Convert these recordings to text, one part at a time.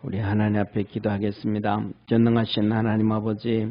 우리 하나님 앞에 기도하겠습니다. 전능하신 하나님 아버지,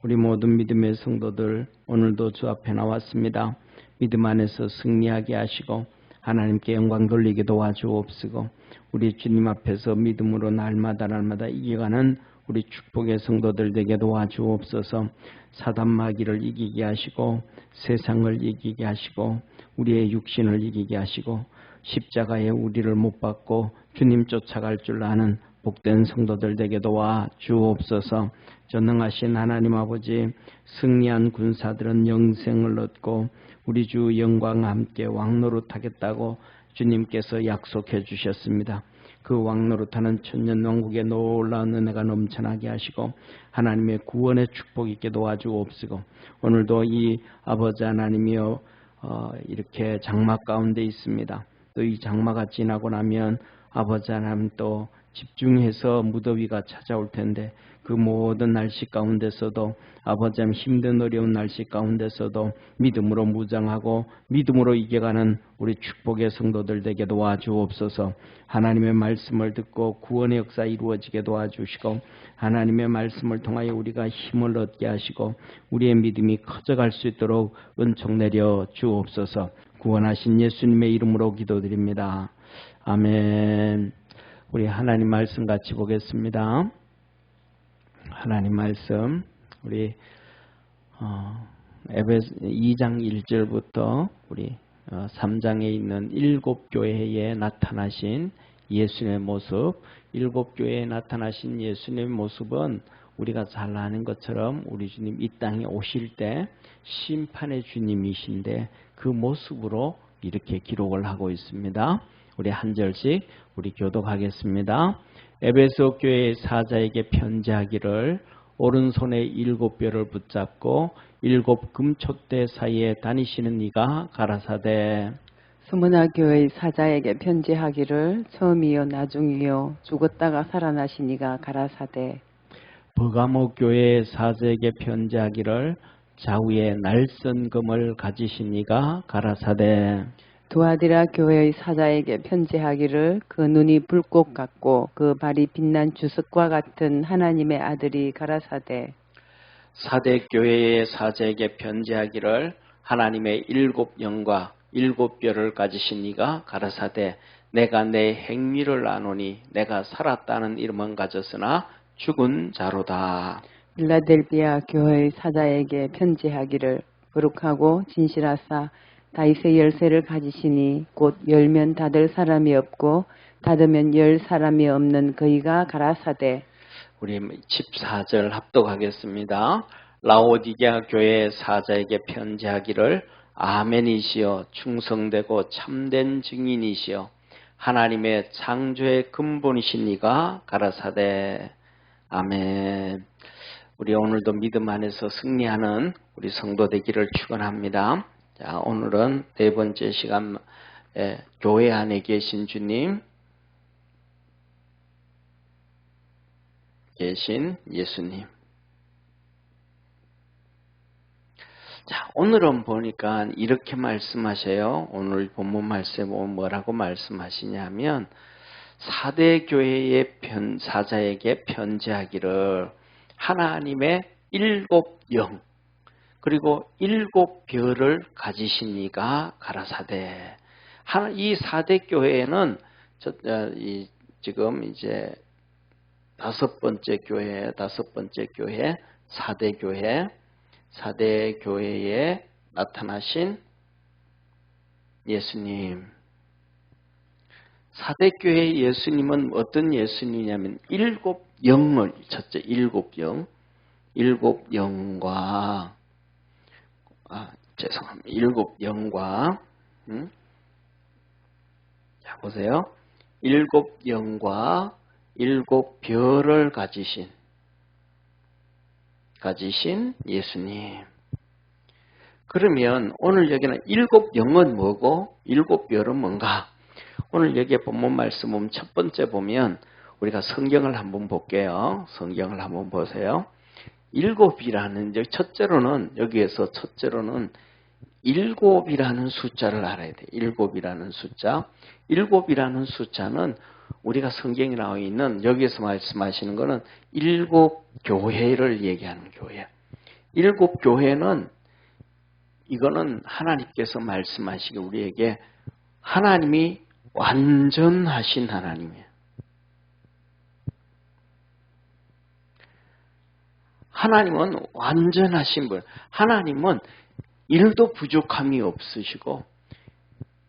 우리 모든 믿음의 성도들 오늘도 주 앞에 나왔습니다. 믿음 안에서 승리하게 하시고 하나님께 영광 돌리게 도와주옵시고 우리 주님 앞에서 믿음으로 날마다 이겨가는 우리 축복의 성도들 되게 도와주옵소서. 사단 마귀를 이기게 하시고 세상을 이기게 하시고 우리의 육신을 이기게 하시고 십자가에 우리를 못 박고 주님 쫓아갈 줄 아는 복된 성도들 되게 도와 주옵소서. 전능하신 하나님 아버지, 승리한 군사들은 영생을 얻고 우리 주 영광과 함께 왕노릇하겠다고 주님께서 약속해 주셨습니다. 그 왕노릇하는 천년왕국의 놀라운 은혜가 넘쳐나게 하시고 하나님의 구원의 축복 있게 도와주옵시고 오늘도 이 아버지 하나님이여 이렇게 장막 가운데 있습니다. 또 이 장마가 지나고 나면 아버지 하나님 또 집중해서 무더위가 찾아올 텐데 그 모든 날씨 가운데서도 아버지 하나님 힘든 어려운 날씨 가운데서도 믿음으로 무장하고 믿음으로 이겨가는 우리 축복의 성도들 되게 도와주옵소서. 하나님의 말씀을 듣고 구원의 역사 이루어지게 도와주시고 하나님의 말씀을 통하여 우리가 힘을 얻게 하시고 우리의 믿음이 커져갈 수 있도록 은총 내려 주옵소서. 구원하신 예수님의 이름으로 기도드립니다. 아멘. 우리 하나님 말씀 같이 보겠습니다. 하나님 말씀 우리 에베소 2장 1절부터 우리 3장에 있는 7교회에 나타나신 예수님의 모습, 7교회에 나타나신 예수님의 모습은 우리가 잘 아는 것처럼 우리 주님 이 땅에 오실 때 심판의 주님이신데 그 모습으로 이렇게 기록을 하고 있습니다. 우리 한 절씩 우리 교독하겠습니다. 에베소 교회의 사자에게 편지하기를 오른손에 7뼈를 붙잡고 7 금촛대 사이에 다니시는 이가 가라사대 스무나 교회의 사자에게 편지하기를 처음이요 나중이요 죽었다가 살아나신 이가 가라사대 버가모 교회의 사자에게 편지하기를 좌우에 날선 금을 가지신 이가 가라사대 두아디라 교회의 사자에게 편지하기를 그 눈이 불꽃 같고 그 발이 빛난 주석과 같은 하나님의 아들이 가라사대 사대 교회의 사자에게 편지하기를 하나님의 7 영과 7 뼈를 가지신 이가 가라사대 내가 내 행위를 아노니 내가 살았다는 이름은 가졌으나 죽은 자로다. 빌라델비아 교회의 사자에게 편지하기를 거룩하고 진실하사 다윗의 열쇠를 가지시니 곧 열면 닫을 사람이 없고 닫으면 열 사람이 없는 그이가 가라사대 우리 14절 합독하겠습니다. 라오디게아 교회 사자에게 편지하기를 아멘이시여 충성되고 참된 증인이시여 하나님의 창조의 근본이신 이가 가라사대 아멘. 우리 오늘도 믿음 안에서 승리하는 우리 성도 되기를 축원합니다. 자, 오늘은 네 번째 시간 교회 안에 계신 주님, 계신 예수님. 자, 오늘은 보니까 이렇게 말씀하셔요. 오늘 본문 말씀에 보면 뭐라고 말씀하시냐면 사대 교회의 사자에게 편지하기를 하나님의 7 영 그리고 7 별을 가지신 이가 가라사대. 이 사대 교회에는 지금 이제 다섯 번째 교회, 사대 교회에 나타나신 예수님. 사대 교회 예수님은 어떤 예수님이냐면 7 영을 첫째 7 영, 7 영과 죄송합니다. 7 영과 자 보세요. 7 영과 7 별을 가지신 예수님. 그러면 오늘 여기는 7 영은 뭐고 7 별은 뭔가? 오늘 여기에 본문 말씀 보면 첫 번째 보면 우리가 성경을 한번 볼게요. 성경을 한번 보세요. 7이라는 첫째로는 여기에서 첫째로는 7이라는 숫자를 알아야 돼. 7이라는 숫자. 7이라는 숫자는 우리가 성경에 나와 있는 여기에서 말씀하시는 것은 7 교회를 얘기하는 교회. 7 교회는 이거는 하나님께서 말씀하시기 우리에게 하나님이 완전하신 하나님이에요. 하나님은 완전하신 분. 하나님은 일도 부족함이 없으시고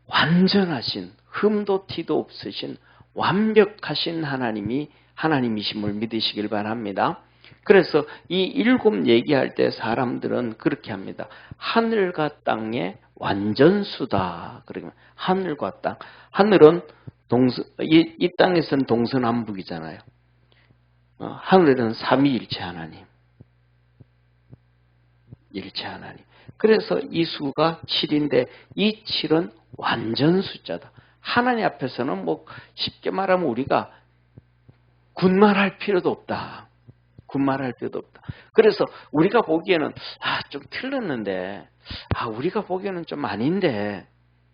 완전하신 흠도 티도 없으신 완벽하신 하나님이심을 믿으시길 바랍니다. 그래서 이 7 얘기할 때 사람들은 그렇게 합니다. 하늘과 땅의 완전수다. 그러면 하늘과 땅. 하늘은 이 땅에서는 동서남북이잖아요. 하늘은 삼위일체 하나님. 일체 하나님. 그래서 이 수가 7인데 이 7은 완전 숫자다. 하나님 앞에서는 뭐 쉽게 말하면 우리가 군말할 필요도 없다. 군말할 필요도 없다. 그래서 우리가 보기에는 좀 틀렸는데 우리가 보기에는 좀 아닌데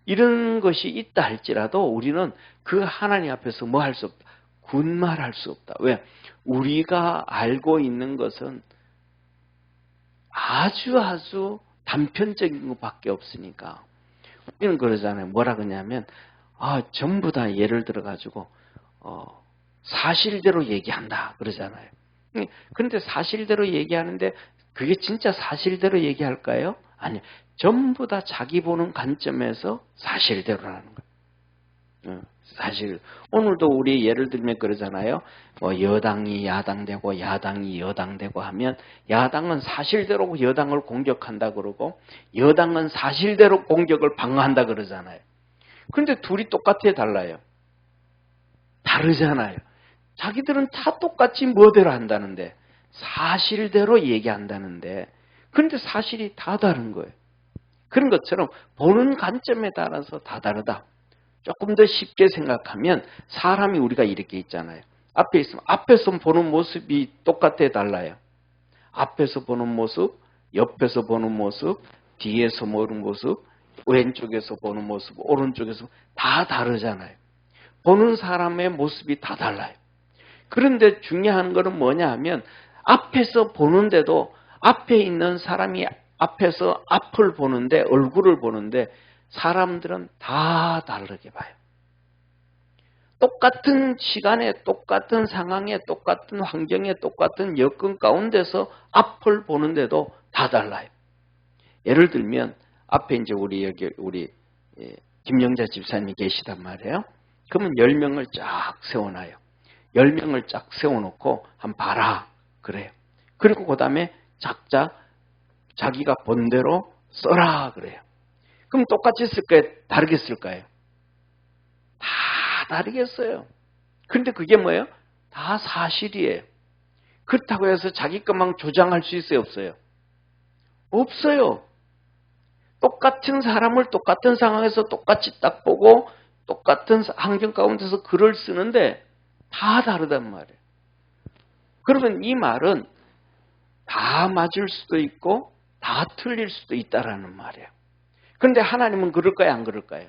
이런 것이 있다 할지라도 우리는 그 하나님 앞에서 뭐 할 수 없다. 군말할 수 없다. 왜? 우리가 알고 있는 것은 아주 단편적인 것밖에 없으니까. 우리는 그러잖아요. 뭐라 그러냐면 전부 다 예를 들어가지고 사실대로 얘기한다 그러잖아요. 그런데 사실대로 얘기하는데 그게 진짜 사실대로 얘기할까요? 아니요. 전부 다 자기 보는 관점에서 사실대로라는 거예요. 사실 오늘도 우리 예를 들면 그러잖아요. 여당이 야당되고 야당이 여당되고 하면 야당은 사실대로 여당을 공격한다 그러고 여당은 사실대로 공격을 방어한다 그러잖아요. 그런데 둘이 똑같아요, 달라요? 다르잖아요. 자기들은 다 똑같이 뭐대로 한다는데 사실대로 얘기한다는데 그런데 사실이 다 다른 거예요. 그런 것처럼 보는 관점에 따라서 다 다르다. 조금 더 쉽게 생각하면 사람이 우리가 이렇게 있잖아요. 앞에 있으면 앞에서 보는 모습이 똑같아 달라요. 앞에서 보는 모습, 옆에서 보는 모습, 뒤에서 보는 모습, 왼쪽에서 보는 모습, 오른쪽에서 다 다르잖아요. 보는 사람의 모습이 다 달라요. 그런데 중요한 거는 뭐냐 하면 앞에서 보는데도 앞에 있는 사람이 앞에서 앞을 보는데 얼굴을 보는데 사람들은 다 다르게 봐요. 똑같은 시간에 똑같은 상황에 똑같은 환경에 똑같은 여건 가운데서 앞을 보는데도 다 달라요. 예를 들면 앞에 이제 우리 김영자 집사님이 계시단 말이에요. 그러면 10명을 쫙 세워놔요. 10명을 쫙 세워놓고 한번 봐라 그래요. 그리고 그 다음에 자기가 본 대로 써라 그래요. 그럼 똑같이 쓸까요? 다르게 쓸까요? 다 다르겠어요. 그런데 그게 뭐예요? 다 사실이에요. 그렇다고 해서 자기 것만 조장할 수 있어요? 없어요? 없어요. 똑같은 사람을 똑같은 상황에서 똑같이 딱 보고 똑같은 환경 가운데서 글을 쓰는데 다 다르단 말이에요. 그러면 이 말은 다 맞을 수도 있고 다 틀릴 수도 있다라는 말이에요. 그런데 하나님은 그럴까요? 안 그럴까요?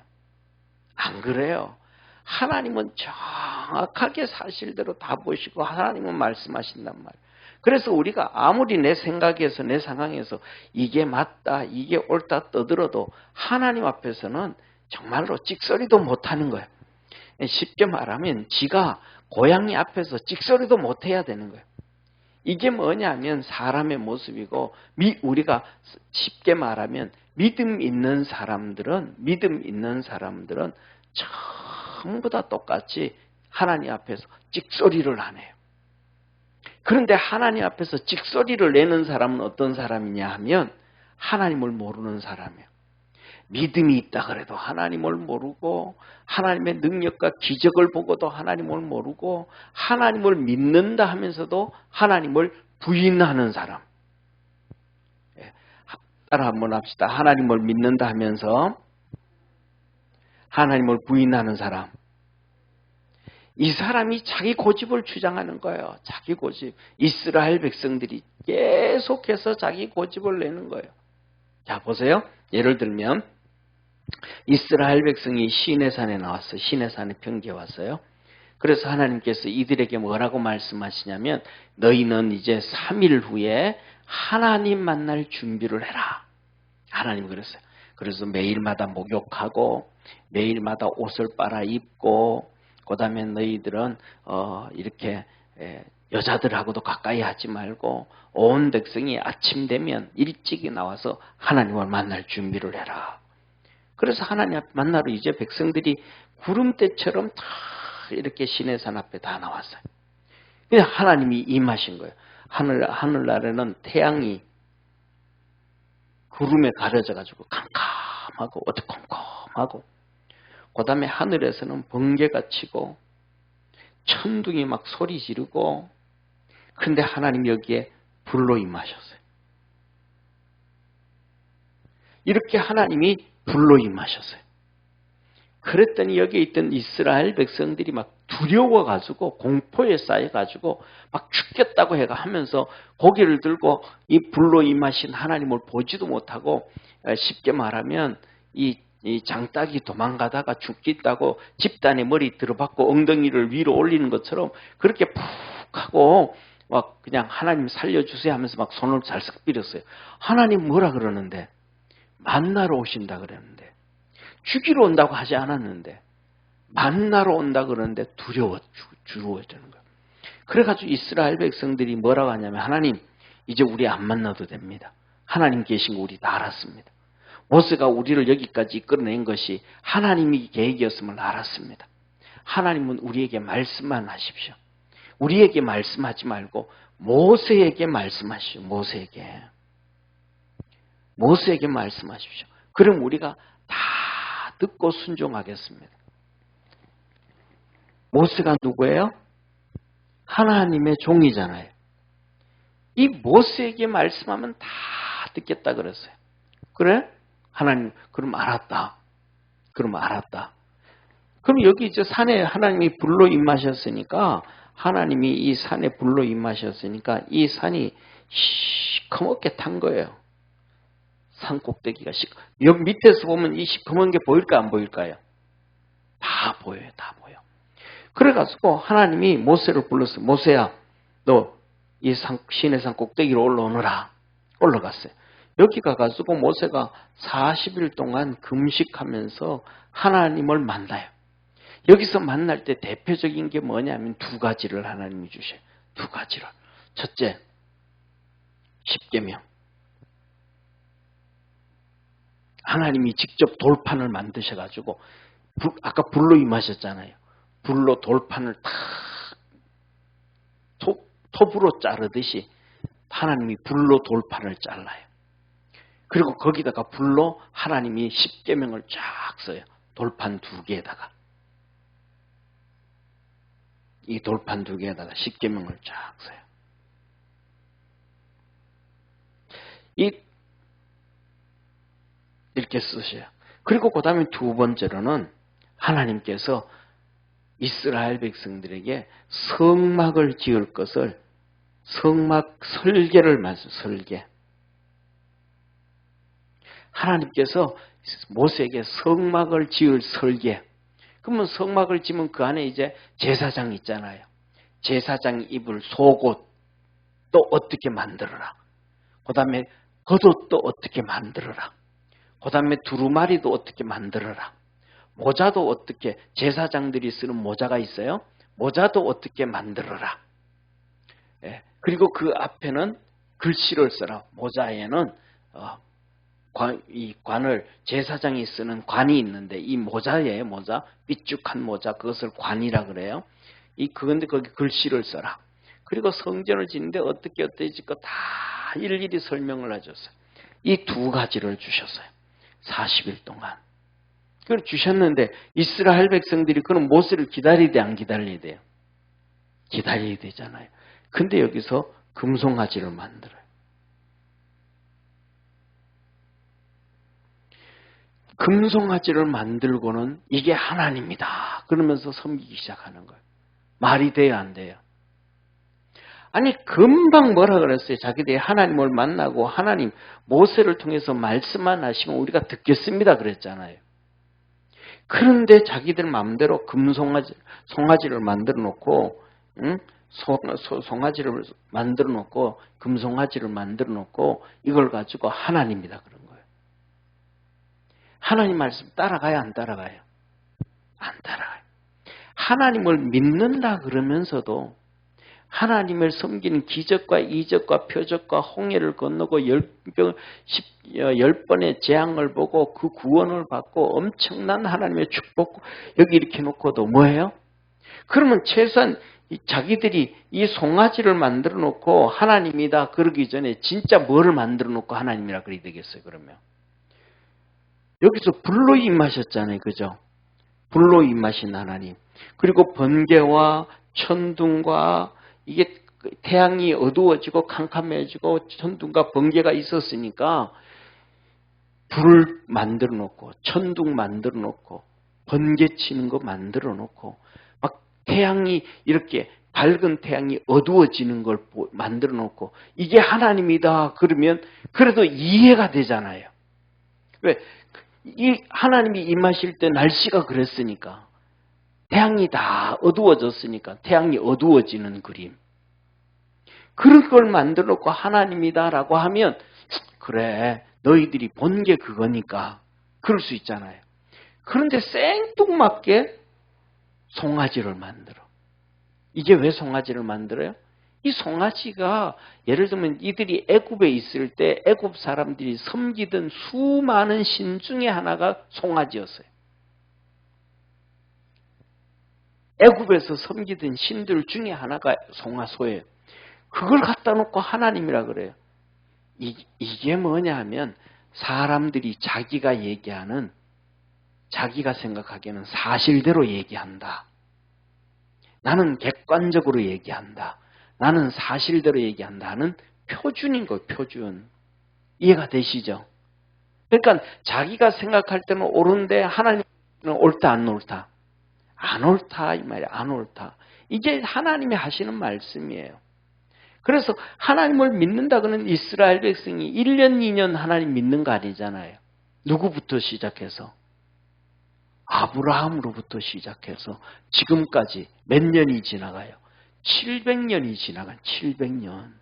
안 그래요. 하나님은 정확하게 사실대로 다 보시고 하나님은 말씀하신단 말이에요. 그래서 우리가 아무리 내 생각에서 내 상황에서 이게 맞다 이게 옳다 떠들어도 하나님 앞에서는 정말로 찍소리도 못하는 거예요. 쉽게 말하면 지가 고양이 앞에서 찍소리도 못해야 되는 거예요. 이게 뭐냐면 사람의 모습이고 우리가 쉽게 말하면 믿음 있는 사람들은 전부 다 똑같이 하나님 앞에서 찍소리를 안 해요. 그런데 하나님 앞에서 찍소리를 내는 사람은 어떤 사람이냐 하면 하나님을 모르는 사람이에요. 믿음이 있다 그래도 하나님을 모르고 하나님의 능력과 기적을 보고도 하나님을 모르고 하나님을 믿는다 하면서도 하나님을 부인하는 사람. 따라 한번 합시다. 하나님을 믿는다 하면서 하나님을 부인하는 사람. 이 사람이 자기 고집을 주장하는 거예요. 자기 고집. 이스라엘 백성들이 계속해서 자기 고집을 내는 거예요. 자, 보세요. 예를 들면 이스라엘 백성이 시내산에 나왔어요. 시내산에 평지에 왔어요. 그래서 하나님께서 이들에게 뭐라고 말씀하시냐면 너희는 이제 3일 후에 하나님 만날 준비를 해라. 하나님이 그랬어요. 그래서 매일마다 목욕하고 매일마다 옷을 빨아 입고 그 다음에 너희들은 이렇게 여자들하고도 가까이 하지 말고 온 백성이 아침 되면 일찍이 나와서 하나님을 만날 준비를 해라. 그래서 하나님 만나러 이제 백성들이 구름대처럼 다 이렇게 시내산 앞에 다 나왔어요. 그래서 하나님이 임하신 거예요. 하늘나라는 태양이 구름에 가려져가지고 캄캄하고 어두컴컴하고 그 다음에 하늘에서는 번개가 치고 천둥이 막 소리 지르고 근데 하나님 여기에 불로 임하셨어요. 이렇게 하나님이 불로 임하셨어요. 그랬더니 여기 있던 이스라엘 백성들이 막 두려워가지고 공포에 쌓여가지고 막 죽겠다고 해가 하면서 고개를 들고 이 불로 임하신 하나님을 보지도 못하고 쉽게 말하면 이 장딱이 도망가다가 죽겠다고 집단의 머리 들어받고 엉덩이를 위로 올리는 것처럼 그렇게 푹 하고 막 그냥 하나님 살려주세요 하면서 막 손을 잘싹 빌었어요. 하나님 뭐라 그러는데 만나러 오신다 그랬는데 죽이러 온다고 하지 않았는데 만나러 온다 그러는데 두려워지는 거예요. 그래가지고 이스라엘 백성들이 뭐라고 하냐면 하나님 이제 우리 안 만나도 됩니다. 하나님 계신 거 우리 다 알았습니다. 모세가 우리를 여기까지 이끌어낸 것이 하나님이 계획이었음을 알았습니다. 하나님은 우리에게 말씀만 하십시오. 우리에게 말씀하지 말고 모세에게 말씀하시오. 모세에게 말씀하십시오. 그럼 우리가 다 듣고 순종하겠습니다. 모세가 누구예요? 하나님의 종이잖아요. 이 모세에게 말씀하면 다 듣겠다 그랬어요. 그래? 하나님, 그럼 알았다. 그럼 여기 이제 산에 하나님이 불로 임하셨으니까 하나님이 이 산에 불로 임하셨으니까 이 산이 시커멓게 탄 거예요. 산 꼭대기가 여기 밑에서 보면 이 시커먼 게 보일까 안 보일까요? 다 보여요. 그래가지고 하나님이 모세를 불렀어요. 모세야, 너 이 시내산 꼭대기로 올라오너라. 올라갔어요. 여기 가가지고 모세가 40일 동안 금식하면서 하나님을 만나요. 여기서 만날 때 대표적인 게 뭐냐면 두 가지를 하나님이 주셔요. 두 가지를. 첫째, 십계명. 하나님이 직접 돌판을 만드셔가지고 아까 불로 임하셨잖아요. 불로 돌판을 탁 톱으로 자르듯이 하나님이 불로 돌판을 잘라요. 그리고 거기다가 불로 하나님이 십계명을 쫙 써요. 돌판 두 개에다가. 이 돌판 두 개에다가 십계명을 쫙 써요. 이렇게 쓰셔요. 그리고 그 다음에 두 번째로는 하나님께서 이스라엘 백성들에게 성막을 지을 것을 성막 설계를 설계. 하나님께서 모세에게 성막을 지을 설계. 그러면 성막을 지면 그 안에 이제 제사장 있잖아요. 제사장 입을 속옷 또 어떻게 만들어라. 그 다음에 겉옷도 어떻게 만들어라. 그 다음에 두루마리도 어떻게 만들어라. 모자도 어떻게, 제사장들이 쓰는 모자가 있어요. 모자도 어떻게 만들어라. 예, 그리고 그 앞에는 글씨를 써라. 모자에는 이 관을 제사장이 쓰는 관이 있는데 이 모자에 모자 삐죽한 모자 그것을 관이라 그래요. 그건데 거기 글씨를 써라. 그리고 성전을 짓는데 어떻게 짓고 다 일일이 설명을 해줬어요. 이 두 가지를 주셨어요. 40일 동안. 그걸 주셨는데 이스라엘 백성들이 그럼 모세를 기다려야 돼, 안 기다려야 돼요? 기다려야 되잖아요. 근데 여기서 금송아지를 만들어요. 금송아지를 만들고는 이게 하나님이다. 그러면서 섬기기 시작하는 거예요. 말이 돼요, 안 돼요? 아니 금방 뭐라 그랬어요? 자기들이 하나님을 만나고 하나님 모세를 통해서 말씀만 하시면 우리가 듣겠습니다 그랬잖아요. 그런데 자기들 마음대로 송아지를 만들어 놓고, 송아지를 만들어 놓고, 금송아지를 만들어 놓고, 이걸 가지고 하나님이다 그런 거예요. 하나님 말씀 따라가요, 안 따라가요? 안 따라가요. 하나님을 믿는다 그러면서도 하나님을 섬기는 기적과 이적과 표적과 홍해를 건너고 10번의 재앙을 보고 그 구원을 받고 엄청난 하나님의 축복 여기 이렇게 놓고도 뭐예요? 그러면 최소한 자기들이 이 송아지를 만들어 놓고 하나님이다 그러기 전에 진짜 뭐를 만들어 놓고 하나님이라 그래야 되겠어요, 그러면? 여기서 불로 임하셨잖아요, 그죠? 불로 임하신 하나님. 그리고 번개와 천둥과 이게 태양이 어두워지고 캄캄해지고 천둥과 번개가 있었으니까 불을 만들어 놓고 천둥 만들어 놓고 번개 치는 거 만들어 놓고 막 태양이 이렇게 밝은 태양이 어두워지는 걸 만들어 놓고 이게 하나님이다 그러면 그래도 이해가 되잖아요. 왜? 이 하나님이 임하실 때 날씨가 그랬으니까 태양이 다 어두워졌으니까 태양이 어두워지는 그림. 그런 걸 만들어 놓고 하나님이다라고 하면 그래 너희들이 본 게 그거니까 그럴 수 있잖아요. 그런데 생뚱맞게 송아지를 만들어. 이게 왜 송아지를 만들어요? 이 송아지가 예를 들면 이들이 애굽에 있을 때 애굽 사람들이 섬기던 수많은 신 중에 하나가 송아지였어요. 애굽에서 섬기던 신들 중에 하나가 송아소예요. 그걸 갖다 놓고 하나님이라 그래요. 이게 뭐냐 하면 사람들이 자기가 얘기하는 자기가 생각하기에는 사실대로 얘기한다. 나는 객관적으로 얘기한다. 나는 사실대로 얘기한다는 표준인 거예요. 표준. 이해가 되시죠? 그러니까 자기가 생각할 때는 옳은데 하나님은 옳다 안 옳다? 안 옳다 이 말이에요. 안 옳다. 이게 하나님이 하시는 말씀이에요. 그래서 하나님을 믿는다고는 이스라엘 백성이 1년 2년 하나님 믿는 거 아니잖아요. 누구부터 시작해서? 아브라함으로부터 시작해서 지금까지 몇 년이 지나가요? 700년이 지나간 700년.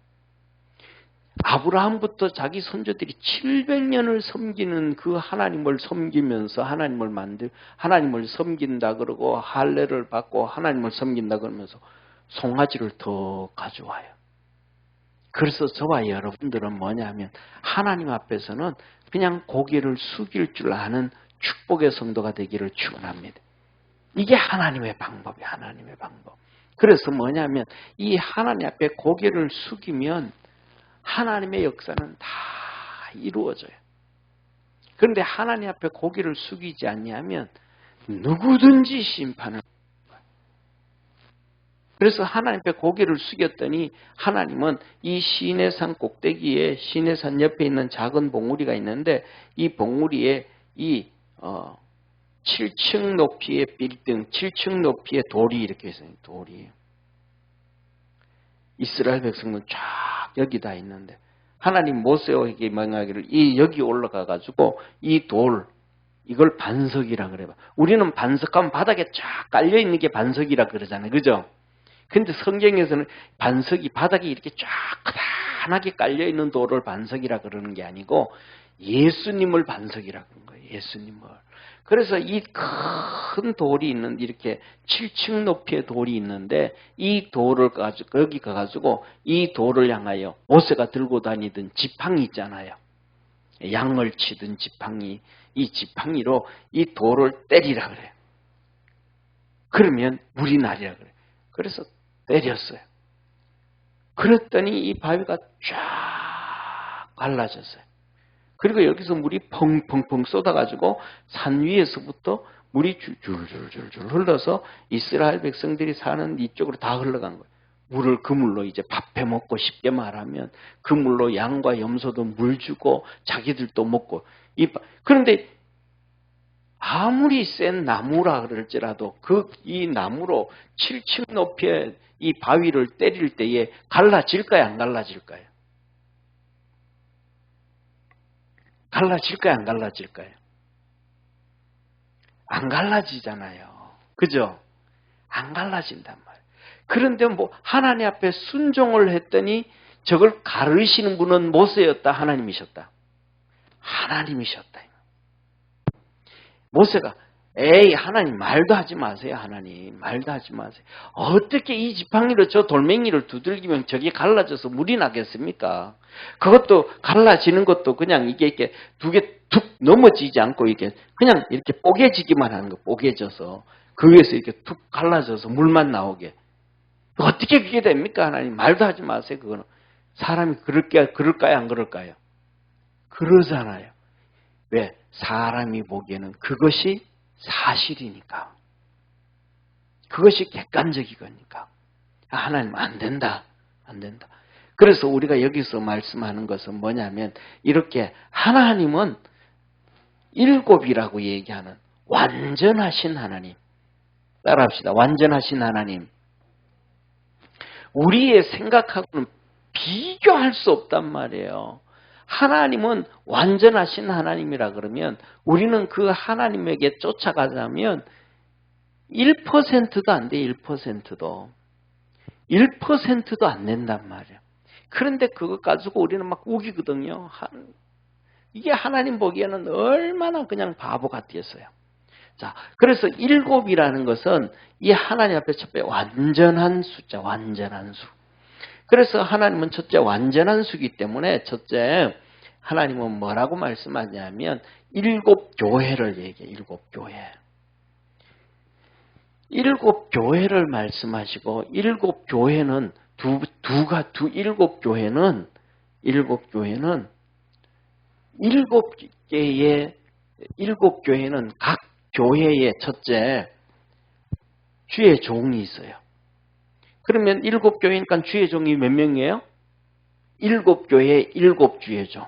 아브라함부터 자기 손자들이 700년을 섬기는 그 하나님을 섬기면서 하나님을 섬긴다 그러고 할례를 받고 하나님을 섬긴다 그러면서 송아지를 더 가져와요. 그래서 저와 여러분들은 뭐냐면 하나님 앞에서는 그냥 고개를 숙일 줄 아는 축복의 성도가 되기를 축원합니다. 이게 하나님의 방법이에요. 하나님의 방법. 그래서 뭐냐면 이 하나님 앞에 고개를 숙이면 하나님의 역사는 다 이루어져요. 그런데 하나님 앞에 고개를 숙이지 않냐면 누구든지 심판을 받아요. 그래서 하나님 앞에 고개를 숙였더니 하나님은 이 시내산 꼭대기에 시내산 옆에 있는 작은 봉우리가 있는데 이 봉우리에 이 7층 높이의 빌딩, 7층 높이의 돌이 이렇게 있어요. 돌이. 이스라엘 백성은 쫙 여기 다 있는데 하나님 모세에게 명하기를 여기 올라가 가지고 이 돌 이걸 반석이라 그래요. 우리는 반석하면 바닥에 쫙 깔려 있는 게 반석이라 그러잖아요. 그죠? 근데 성경에서는 반석이 바닥에 이렇게 쫙 크다하게 깔려 있는 돌을 반석이라 그러는 게 아니고 예수님을 반석이라 그런 거예요. 예수님을. 그래서 이 큰 돌이 있는데 이렇게 7층 높이의 돌이 있는데 이 돌을 가지고 여기 가가지고 이 돌을 향하여 모세가 들고 다니던 지팡이 있잖아요. 양을 치던 지팡이, 이 지팡이로 이 돌을 때리라 그래요. 그러면 물이 나리라 그래요. 그래서 때렸어요. 그랬더니 이 바위가 쫙 갈라졌어요. 그리고 여기서 물이 펑펑펑 쏟아가지고 산 위에서부터 물이 줄줄줄줄 흘러서 이스라엘 백성들이 사는 이쪽으로 다 흘러간 거예요. 그 물로 이제 밥 해먹고 쉽게 말하면 그 물로 양과 염소도 물 주고 자기들도 먹고. 그런데 아무리 센 나무라 그럴지라도 이 나무로 7층 높이의 이 바위를 때릴 때에 갈라질까요? 안 갈라질까요? 갈라질까요? 안 갈라질까요? 안 갈라지잖아요. 그죠? 안 갈라진단 말이에요. 그런데 뭐 하나님 앞에 순종을 했더니 저걸 가르시는 분은 모세였다, 하나님이셨다? 하나님이셨다. 모세가 에이 하나님 말도 하지 마세요. 하나님 말도 하지 마세요. 어떻게 이 지팡이로 저 돌멩이를 두들기면 저게 갈라져서 물이 나겠습니까? 그것도 갈라지는 것도 그냥 이게 이렇게 두 개 툭 넘어지지 않고 이게 그냥 이렇게 뽀개지기만 하는 거, 뽀개져서 그 위에서 이렇게 툭 갈라져서 물만 나오게. 어떻게 그게 됩니까? 하나님 말도 하지 마세요. 그거는 사람이 그럴까요? 안 그럴까요? 그러잖아요. 왜? 사람이 보기에는 그것이 사실이니까. 그것이 객관적이니까. 하나님 안 된다. 안 된다. 그래서 우리가 여기서 말씀하는 것은 뭐냐면 이렇게 하나님은 일곱이라고 얘기하는 완전하신 하나님. 따라합시다. 완전하신 하나님. 우리의 생각하고는 비교할 수 없단 말이에요. 하나님은 완전하신 하나님이라 그러면 우리는 그 하나님에게 쫓아가자면 1%도 안 돼. 1%도. 1%도 안 된단 말이에요. 그런데 그것 가지고 우리는 막 우기거든요. 이게 하나님 보기에는 얼마나 그냥 바보 같겠어요. 자, 그래서 일곱이라는 것은 이 하나님 앞에 첫째 완전한 숫자, 완전한 수. 그래서 하나님은 첫째 완전한 수이기 때문에 첫째 하나님은 뭐라고 말씀하냐면 일곱 교회를 얘기해요. 일곱 교회. 일곱 교회를 말씀하시고 일곱 교회는 일곱 교회는 일곱 교회는 각 교회에 첫째 주의 종이 있어요. 그러면 일곱 교회니까 주의 종이 몇 명이에요? 일곱 교회에 일곱 주의 종.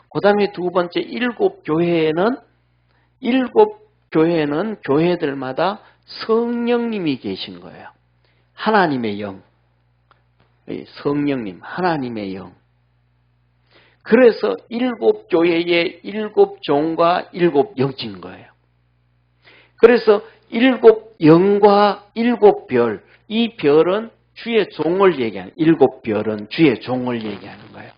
그 다음에 두 번째 일곱 교회는 교회들마다 성령님이 계신 거예요. 하나님의 영. 성령님, 하나님의 영. 그래서 일곱 교회에 일곱 종과 일곱 영진 거예요. 그래서 일곱 영과 일곱 별, 이 별은 주의 종을 얘기하는, 일곱 별은 주의 종을 얘기하는 거예요.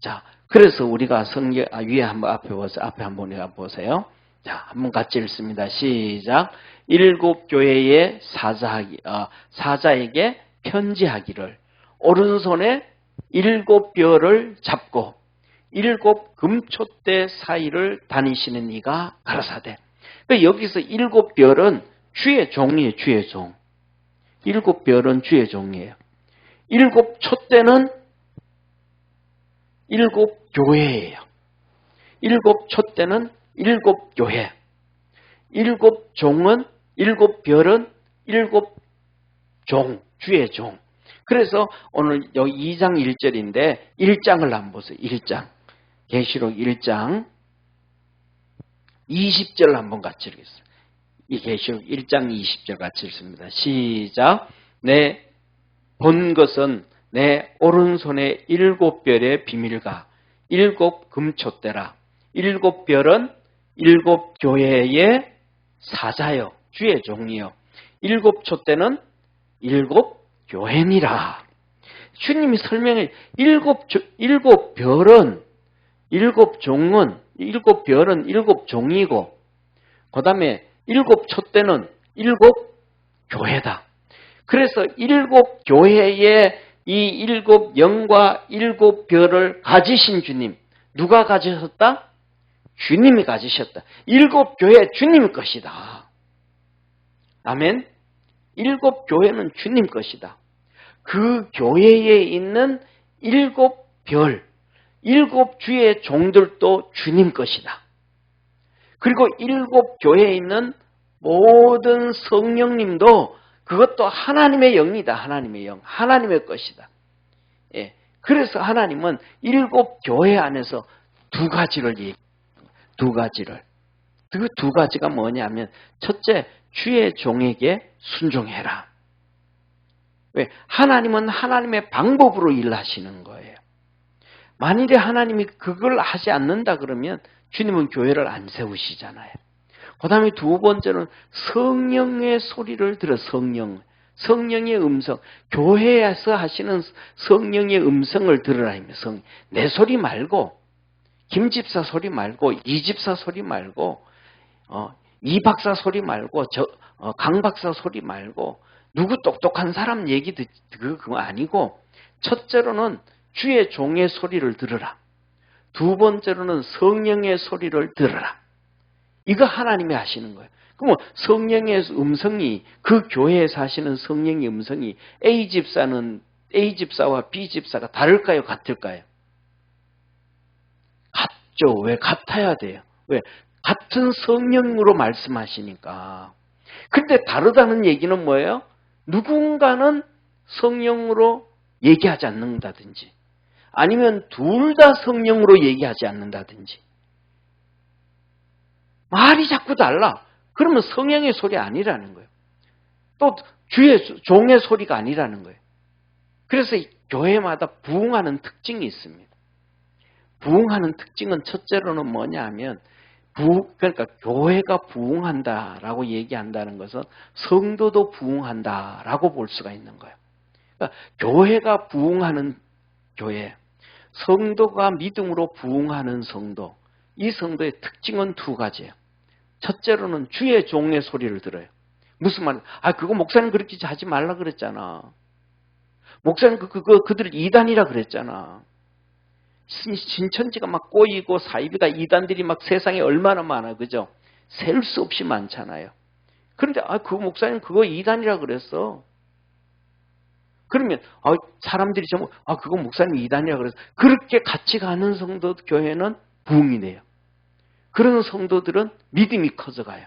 자, 그래서 우리가 성경, 위에 한번 앞에 보세요. 앞에 한번 보세요. 자, 한번 같이 읽습니다. 시작. 일곱 교회의 사자에게 편지하기를 오른손에 일곱 별을 잡고 일곱 금촛대 사이를 다니시는 이가 가라사대. 여기서 일곱 별은 주의 종이에요. 주의 종. 일곱 별은 주의 종이에요. 일곱 촛대는 일곱 교회예요. 일곱 촛대는 일곱 교회. 일곱 종은 일곱 별은 일곱 종, 주의 종. 그래서 오늘 여기 2장 1절인데 1장을 한번 보세요. 1장. 계시록 1장 20절 한번 같이 읽겠습니다. 이 계시록 1장 20절 같이 읽습니다. 시작. 내 본 것은 내 오른손에 일곱 별의 비밀과 일곱 금촛대라. 일곱 별은 일곱 교회의 사자요. 주의 종이요. 일곱 촛대는 일곱 교회니라. 주님이 설명해 일곱 별은 일곱 종은 일곱 별은 일곱 종이고 그 다음에 일곱 촛대는 일곱 교회다. 그래서 일곱 교회의 이 일곱 영과 일곱 별을 가지신 주님. 누가 가지셨다? 주님이 가지셨다. 일곱 교회 주님 것이다. 아멘. 일곱 교회는 주님 것이다. 그 교회에 있는 일곱 별, 일곱 주의 종들도 주님 것이다. 그리고 일곱 교회에 있는 모든 성령님도 그것도 하나님의 영이다. 하나님의 영. 하나님의 것이다. 예. 그래서 하나님은 일곱 교회 안에서 두 가지를 두 가지를. 그 두 가지가 뭐냐면 첫째, 주의 종에게 순종해라. 왜? 하나님은 하나님의 방법으로 일하시는 거예요. 만일에 하나님이 그걸 하지 않는다 그러면 주님은 교회를 안 세우시잖아요. 그 다음에 두 번째는 성령의 소리를 들어. 성령의 음성. 교회에서 하시는 성령의 음성을 들으라. 내 소리 말고, 김 집사 소리 말고, 이 집사 소리 말고, 이 박사 소리 말고, 강 박사 소리 말고, 누구 똑똑한 사람 얘기 그거 아니고, 첫째로는 주의 종의 소리를 들으라. 두 번째로는 성령의 소리를 들으라. 이거 하나님이 하시는 거예요. 그럼 성령의 음성이, 그 교회에서 하시는 성령의 음성이 A 집사와 B 집사가 다를까요? 같을까요? 같죠. 왜? 같아야 돼요. 왜? 같은 성령으로 말씀하시니까. 근데 다르다는 얘기는 뭐예요? 누군가는 성령으로 얘기하지 않는다든지, 아니면 둘 다 성령으로 얘기하지 않는다든지. 말이 자꾸 달라. 그러면 성령의 소리 아니라는 거예요. 또 주의 종의 소리가 아니라는 거예요. 그래서 교회마다 부흥하는 특징이 있습니다. 부흥하는 특징은 첫째로는 뭐냐 하면, 그러니까 교회가 부흥한다라고 얘기한다는 것은 성도도 부흥한다라고 볼 수가 있는 거예요. 그러니까 교회가 부흥하는 교회, 성도가 믿음으로 부흥하는 성도, 이 성도의 특징은 두 가지예요. 첫째로는 주의 종의 소리를 들어요. 무슨 말? 그거 목사님 그렇게 하지 말라 그랬잖아. 목사님 그들 이단이라 그랬잖아. 신천지가 막 꼬이고 사이비가 이단들이 막 세상에 얼마나 많아, 그죠? 셀 수 없이 많잖아요. 그런데 그 목사님 그거 이단이라 그랬어. 그러면 사람들이 전부 그거 목사님 이단이라 그랬어. 그렇게 같이 가는 성도 교회는 부흥이 돼요. 그런 성도들은 믿음이 커져가요.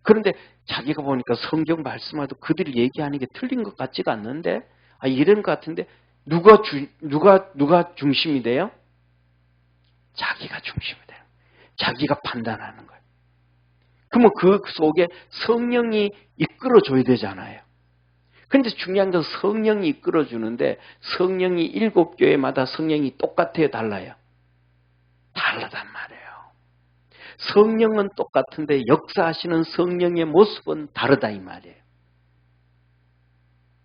그런데 자기가 보니까 성경 말씀하도 그들이 얘기하는 게 틀린 것 같지가 않는데, 이런 것 같은데, 누가 중심이 돼요? 자기가 중심이 돼요. 자기가 판단하는 거예요. 그러면 그 속에 성령이 이끌어줘야 되잖아요. 그런데 중요한 건 성령이 이끌어주는데, 성령이 7교회마다 성령이 똑같아요, 달라요? 다르단 말이에요. 성령은 똑같은데 역사하시는 성령의 모습은 다르다 이 말이에요.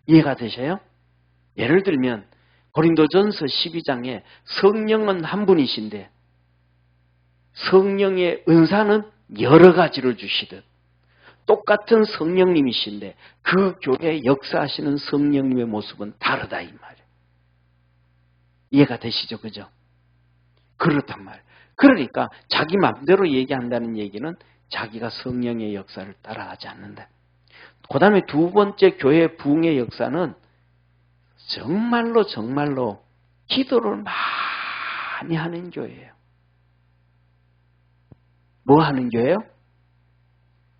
이해가 되셔요? 예를 들면 고린도전서 12장에 성령은 한 분이신데 성령의 은사는 여러 가지를 주시듯 똑같은 성령님이신데 그 교회에 역사하시는 성령님의 모습은 다르다 이 말이에요. 이해가 되시죠? 그죠? 그렇단 말이에요. 그러니까 자기 마음대로 얘기한다는 얘기는 자기가 성령의 역사를 따라가지 않는다. 그 다음에 두 번째 교회 부흥의 역사는 정말로 기도를 많이 하는 교회예요. 뭐 하는 교회예요?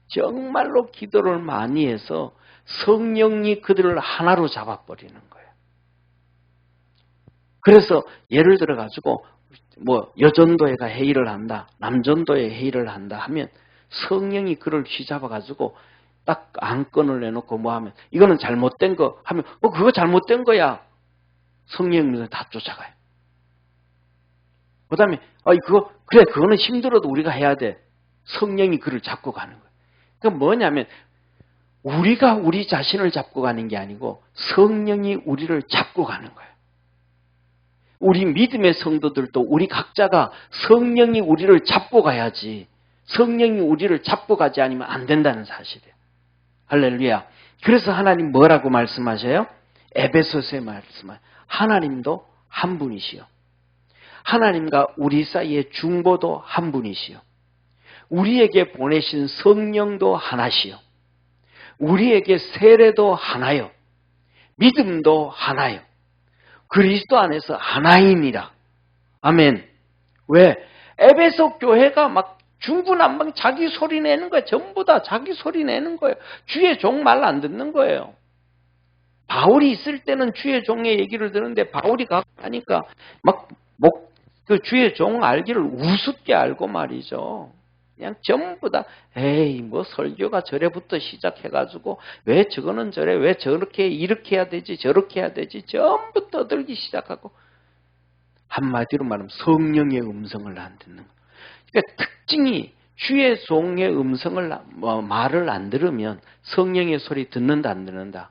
정말로 기도를 많이 해서 성령이 그들을 하나로 잡아버리는 거예요. 그래서 예를 들어 가지고 여전도회가 회의를 한다, 남전도회 회의를 한다 하면 성령이 그를 휘잡아 가지고 딱 안건을 내놓고 뭐 하면 이거는 잘못된 거 하면 그거 잘못된 거야. 성령님은 다 쫓아가요. 그 다음에 그거는 힘들어도 우리가 해야 돼. 성령이 그를 잡고 가는 거예요. 그러니까 뭐냐면 우리가 우리 자신을 잡고 가는 게 아니고 성령이 우리를 잡고 가는 거예요. 우리 믿음의 성도들도 우리 각자가 성령이 우리를 잡고 가야지, 성령이 우리를 잡고 가지 않으면 안 된다는 사실이에요. 할렐루야. 그래서 하나님 뭐라고 말씀하셔요? 에베소서에 말씀하셔요. 하나님도 한 분이시요. 하나님과 우리 사이의 중보도 한 분이시요. 우리에게 보내신 성령도 하나시요. 우리에게 세례도 하나요. 믿음도 하나요. 그리스도 안에서 하나이니라. 아멘. 왜? 에베소 교회가 막 중구난방 자기 소리 내는 거예요. 전부 다 자기 소리 내는 거예요. 주의 종 말 안 듣는 거예요. 바울이 있을 때는 주의 종의 얘기를 듣는데 바울이 가니까 그 주의 종 알기를 우습게 알고 말이죠. 그냥 전부 다 설교가 저래부터 시작해가지고 왜 저거는 저래, 왜 저렇게 이렇게 해야 되지, 저렇게 해야 되지, 전부 떠들기 시작하고 한마디로 말하면 성령의 음성을 안 듣는 거예요. 그러니까 특징이 주의 종의 음성을 말을 안 들으면 성령의 소리 듣는다 안 듣는다?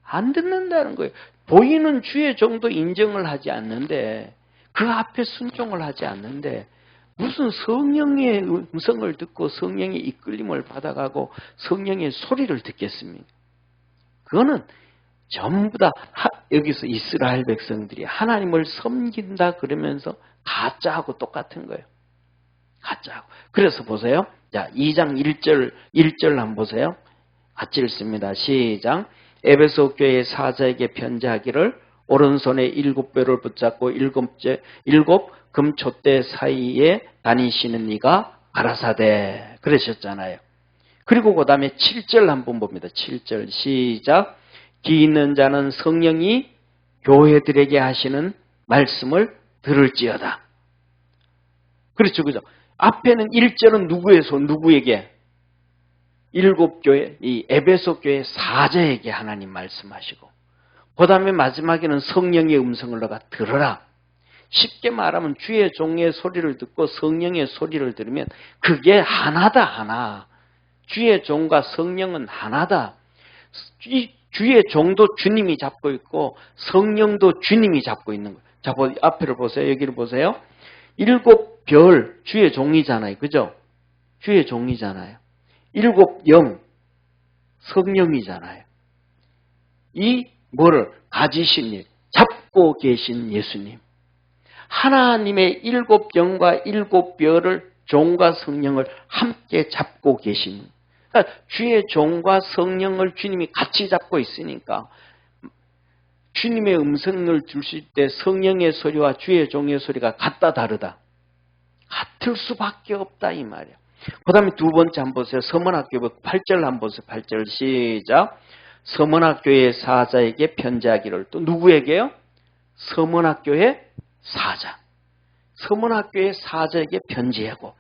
안 듣는다는 거예요. 보이는 주의 종도 인정을 하지 않는데 그 앞에 순종을 하지 않는데 무슨 성령의 음성을 듣고 성령의 이끌림을 받아가고 성령의 소리를 듣겠습니까? 그거는 전부 다 여기서 이스라엘 백성들이 하나님을 섬긴다 그러면서 가짜하고 똑같은 거예요. 가짜하고. 그래서 보세요. 자, 2장 1절 한번 보세요. 같이 읽습니다. 시작. 에베소 교회 사자에게 편지하기를 오른손에 7뼈를 붙잡고 7 금촛대 사이에 다니시는 이가 가라사대 그러셨잖아요. 그리고 그 다음에 7절 한번 봅니다. 7절 시작. 기 있는 자는 성령이 교회들에게 하시는 말씀을 들을지어다. 그렇죠, 그죠? 앞에는 1절은 누구에게? 7교회, 이 에베소 교회 사자에게 하나님 말씀하시고, 그 다음에 마지막에는 성령의 음성을 너가 들어라. 쉽게 말하면 주의 종의 소리를 듣고 성령의 소리를 들으면 그게 하나다, 하나. 주의 종과 성령은 하나다. 이 주의 종도 주님이 잡고 있고 성령도 주님이 잡고 있는 거예요. 자, 앞에를 보세요. 여기를 보세요. 7별 주의 종이잖아요. 그죠? 주의 종이잖아요. 7영 성령이잖아요. 이 뭐를 가지신 일, 잡고 계신 예수님. 하나님의 7영과 7별을 종과 성령을 함께 잡고 계신. 그러니까 주의 종과 성령을 주님이 같이 잡고 있으니까 주님의 음성을 주실 때 성령의 소리와 주의 종의 소리가 같다 다르다? 같을 수밖에 없다 이 말이야. 그 다음에 두 번째 한번 보세요. 서문학교 8절 한번 보세요. 8절 시작. 서문학교의 사자에게 편지하기를. 또 누구에게요? 서문학교의 사자. 서문학교의 사자에게 편지하고.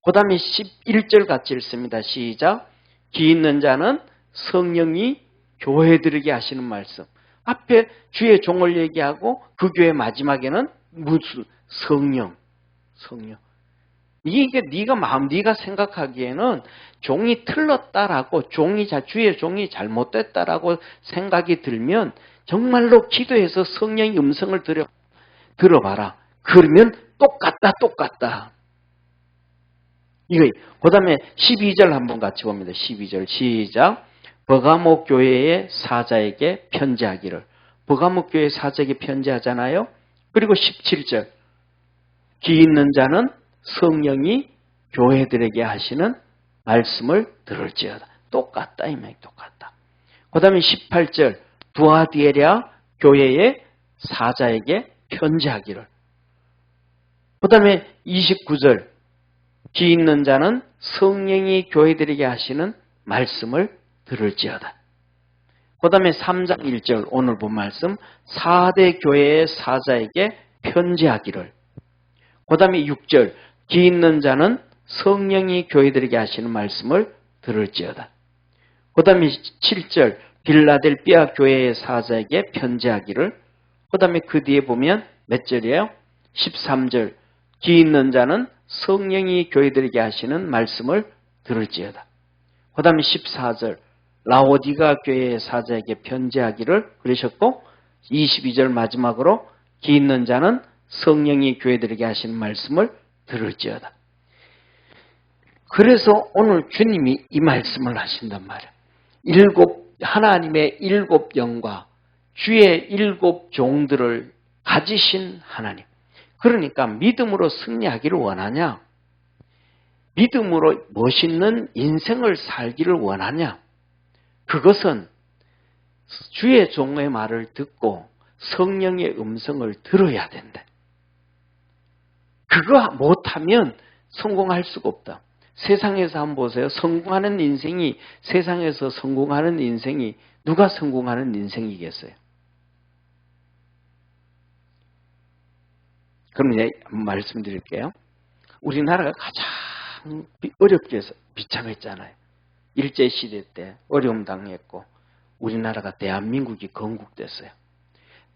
그 다음에 11절 같이 읽습니다. 시작. 기 있는 자는 성령이 교회들에게 하시는 말씀. 앞에 주의 종을 얘기하고 그 교회 마지막에는 무슨 성령. 이게 네가 생각하기에는 종이 틀렸다라고 주의 종이 잘못됐다라고 생각이 들면 정말로 기도해서 성령의 음성을 들어봐라. 그러면 똑같다. 이거. 그 다음에 12절 한번 같이 봅니다. 12절 시작. 버가모 교회의 사자에게 편지하기를. 버가모 교회의 사자에게 편지하잖아요. 그리고 17절. 기 있는 자는 성령이 교회들에게 하시는 말씀을 들을지어다. 똑같다 이 말이 똑같다. 그 다음에 18절. 두아디에랴 교회의 사자에게 편지하기를. 그 다음에 29절. 기 있는 자는 성령이 교회들에게 하시는 말씀을 들을지어다. 그 다음에 3장 1절 오늘 본 말씀 4대 교회의 사자에게 편지하기를. 그 다음에 6절 기 있는 자는 성령이 교회들에게 하시는 말씀을 들을지어다. 그 다음에 7절 빌라델비아 교회의 사자에게 편지하기를. 그 다음에 그 뒤에 보면 몇 절이에요? 13절 기 있는 자는 성령이 교회들에게 하시는 말씀을 들을지어다. 그 다음에 14절 라오디가 교회의 사자에게 편지하기를 그러셨고 22절 마지막으로 기 있는 자는 성령이 교회들에게 하시는 말씀을 들을지어다. 그래서 오늘 주님이 이 말씀을 하신단 말이에요. 하나님의 7영과 주의 7 종들을 가지신 하나님. 그러니까 믿음으로 승리하기를 원하냐? 믿음으로 멋있는 인생을 살기를 원하냐? 그것은 주의 종의 말을 듣고 성령의 음성을 들어야 된다. 그거 못하면 성공할 수가 없다. 세상에서 한번 보세요. 세상에서 성공하는 인생이 누가 성공하는 인생이겠어요? 그럼 이제 한번 말씀드릴게요. 우리나라가 가장 어렵게 해서 비참했잖아요. 일제시대 때 어려움 당했고 우리나라가 대한민국이 건국됐어요.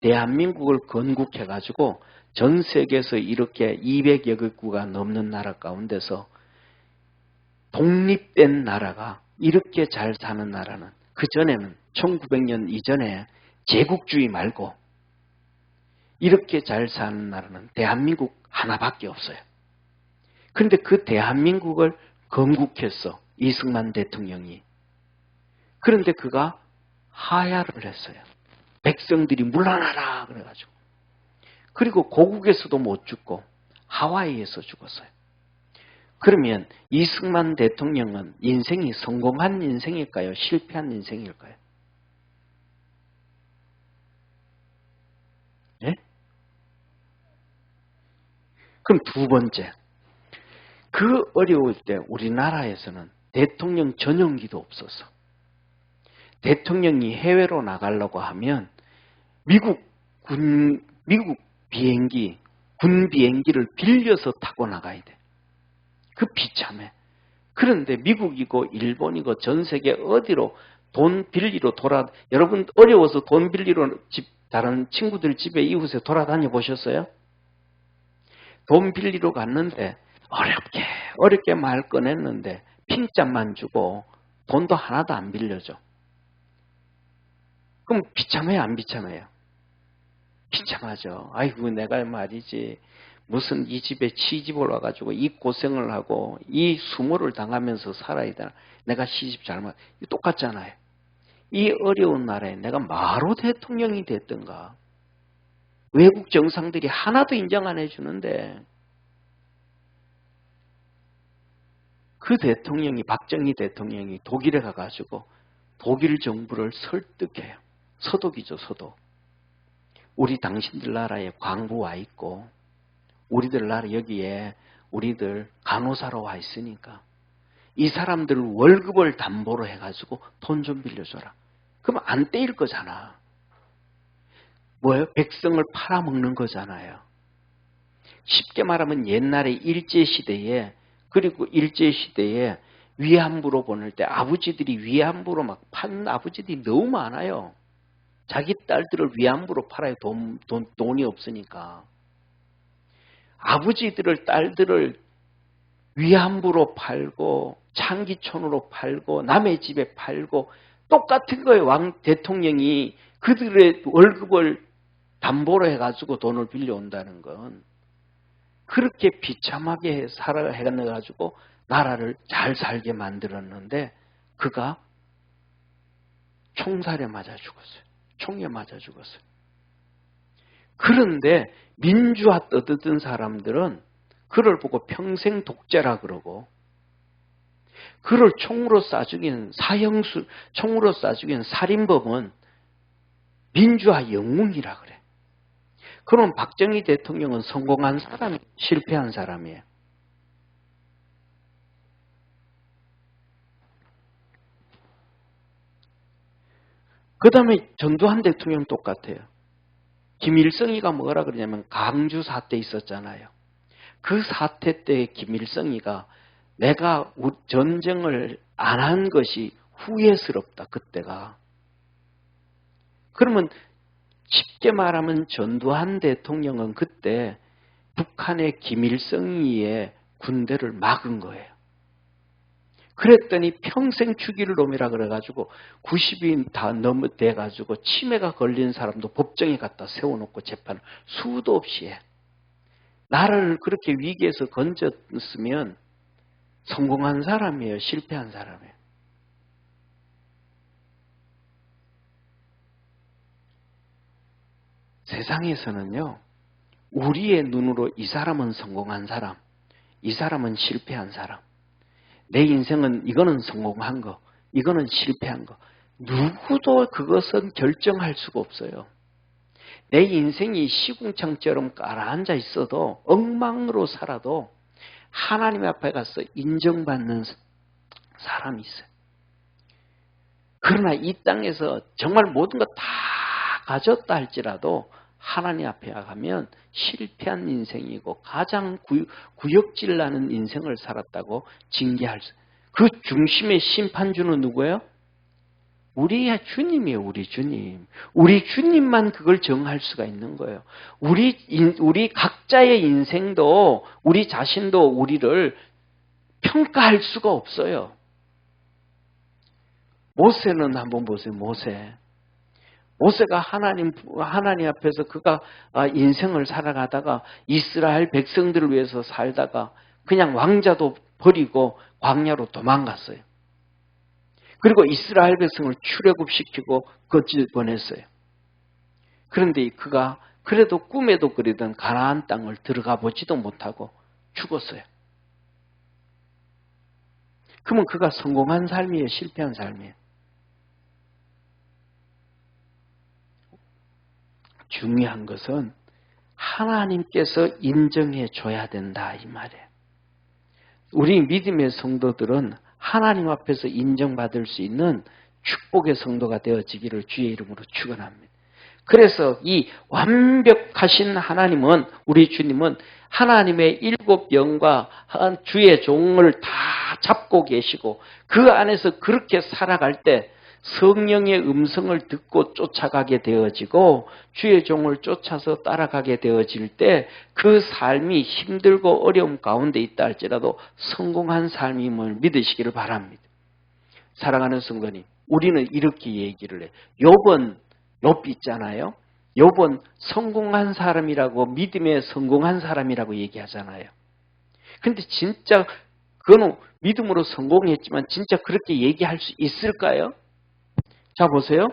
대한민국을 건국해가지고 전 세계에서 이렇게 200여 개국가 넘는 나라 가운데서 독립된 나라가 이렇게 잘 사는 나라는 그전에는 1900년 이전에 제국주의 말고 이렇게 잘 사는 나라는 대한민국 하나밖에 없어요. 그런데 그 대한민국을 건국했어. 이승만 대통령이. 그런데 그가 하야를 했어요. 백성들이 물러나라 그래가지고. 그리고 고국에서도 못 죽고 하와이에서 죽었어요. 그러면 이승만 대통령은 인생이 성공한 인생일까요? 실패한 인생일까요? 예? 그럼 두 번째. 그 어려울 때 우리나라에서는 대통령 전용기도 없었어. 대통령이 해외로 나가려고 하면 미국 비행기, 군 비행기를 빌려서 타고 나가야 돼. 그 비참해. 그런데 미국이고 일본이고 전 세계 어디로 돈 빌리러 여러분 어려워서 돈 빌리러 다른 친구들 집에 이웃에 돌아다녀 보셨어요? 돈 빌리러 갔는데 어렵게 말 꺼냈는데 핀잔만 주고 돈도 하나도 안 빌려줘. 그럼 비참해요, 안 비참해요? 비참하죠. 아이고 내가 말이지 무슨 이 집에 시집을 와가지고 이 고생을 하고 이 수모를 당하면서 살아야 되나. 내가 시집 잘못. 똑같잖아요. 이 어려운 나라에 내가 마로 대통령이 됐던가. 외국 정상들이 하나도 인정 안 해주는데 그 대통령이 박정희 대통령이 독일에 가가지고 독일 정부를 설득해요. 서독이죠, 서독. 우리 당신들 나라에 광부 와 있고 우리들 나라 여기에 우리들 간호사로 와 있으니까 이 사람들 월급을 담보로 해가지고 돈 좀 빌려줘라. 그럼 안 떼일 거잖아. 뭐예요? 백성을 팔아먹는 거잖아요. 쉽게 말하면 옛날에 일제시대에 그리고 일제시대에 위안부로 보낼 때 아버지들이 위안부로 막 판 아버지들이 너무 많아요. 자기 딸들을 위안부로 팔아요. 돈이 없으니까. 아버지들을 딸들을 위안부로 팔고 창기촌으로 팔고 남의 집에 팔고 똑같은 거예요. 왕 대통령이 그들의 월급을 담보로 해가지고 돈을 빌려온다는 건 그렇게 비참하게 살아가지고 나라를 잘 살게 만들었는데 그가 총살에 맞아 죽었어요. 총에 맞아 죽었어요. 그런데 민주화 떠드던 사람들은 그를 보고 평생 독재라 그러고 그를 총으로 쏴 죽인 총으로 쏴 죽인 살인범은 민주화 영웅이라 그래. 그럼 박정희 대통령은 성공한 사람이 실패한 사람이에요. 그 다음에 전두환 대통령 똑같아요. 김일성이가 뭐라 그러냐면 강주 사태 있었잖아요. 그 사태 때 김일성이가 내가 전쟁을 안 한 것이 후회스럽다. 그때가. 그러면 쉽게 말하면 전두환 대통령은 그때 북한의 김일성이의 군대를 막은 거예요. 그랬더니 평생 죽일 놈이라 그래가지고 90이 다 돼가지고 치매가 걸린 사람도 법정에 갖다 세워놓고 재판을 수도 없이 해. 나라를 그렇게 위기에서 건졌으면 성공한 사람이에요? 실패한 사람이에요? 세상에서는요. 우리의 눈으로 이 사람은 성공한 사람, 이 사람은 실패한 사람. 내 인생은 이거는 성공한 거, 이거는 실패한 거. 누구도 그것은 결정할 수가 없어요. 내 인생이 시궁창처럼 깔아앉아 있어도 엉망으로 살아도 하나님 앞에 가서 인정받는 사람이 있어요. 그러나 이 땅에서 정말 모든 거 다 가졌다 할지라도 하나님 앞에 가면 실패한 인생이고 가장 구역질 나는 인생을 살았다고 징계할 수. 그 중심의 심판주는 누구예요? 우리의 주님이에요. 우리 주님. 우리 주님만 그걸 정할 수가 있는 거예요. 우리 각자의 인생도 우리 자신도 우리를 평가할 수가 없어요. 모세는 한번 보세요. 모세가 하나님 앞에서 그가 인생을 살아가다가 이스라엘 백성들을 위해서 살다가 그냥 왕자도 버리고 광야로 도망갔어요. 그리고 이스라엘 백성을 출애굽시키고 거칠 보냈어요. 그런데 그가 그래도 꿈에도 그리던 가나안 땅을 들어가 보지도 못하고 죽었어요. 그러면 그가 성공한 삶이에요? 실패한 삶이에요? 중요한 것은 하나님께서 인정해 줘야 된다 이 말이에요. 우리 믿음의 성도들은 하나님 앞에서 인정받을 수 있는 축복의 성도가 되어지기를 주의 이름으로 축원합니다. 그래서 이 완벽하신 하나님은, 우리 주님은 하나님의 일곱 영과 주의 종을 다 잡고 계시고 그 안에서 그렇게 살아갈 때 성령의 음성을 듣고 쫓아가게 되어지고 주의 종을 쫓아서 따라가게 되어질 때 그 삶이 힘들고 어려움 가운데 있다 할지라도 성공한 삶임을 믿으시기를 바랍니다. 사랑하는 성도님, 우리는 이렇게 얘기를 해요. 욥 있잖아요. 욥은 성공한 사람이라고, 믿음에 성공한 사람이라고 얘기하잖아요. 근데 진짜 그거는 믿음으로 성공했지만 진짜 그렇게 얘기할 수 있을까요? 자 보세요.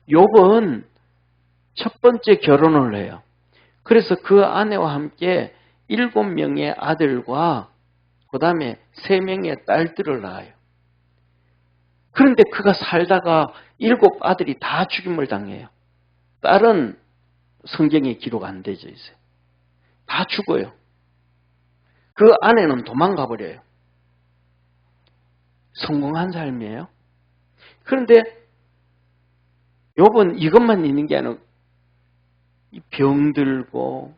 욥은 첫 번째 결혼을 해요. 그래서 그 아내와 함께 7명의 아들과 그 다음에 3명의 딸들을 낳아요. 그런데 그가 살다가 7 아들이 다 죽임을 당해요. 딸은 성경에 기록 안 되어 있어요. 다 죽어요. 그 아내는 도망가 버려요. 성공한 삶이에요. 그런데 욥은 이것만 있는 게 아니라 병들고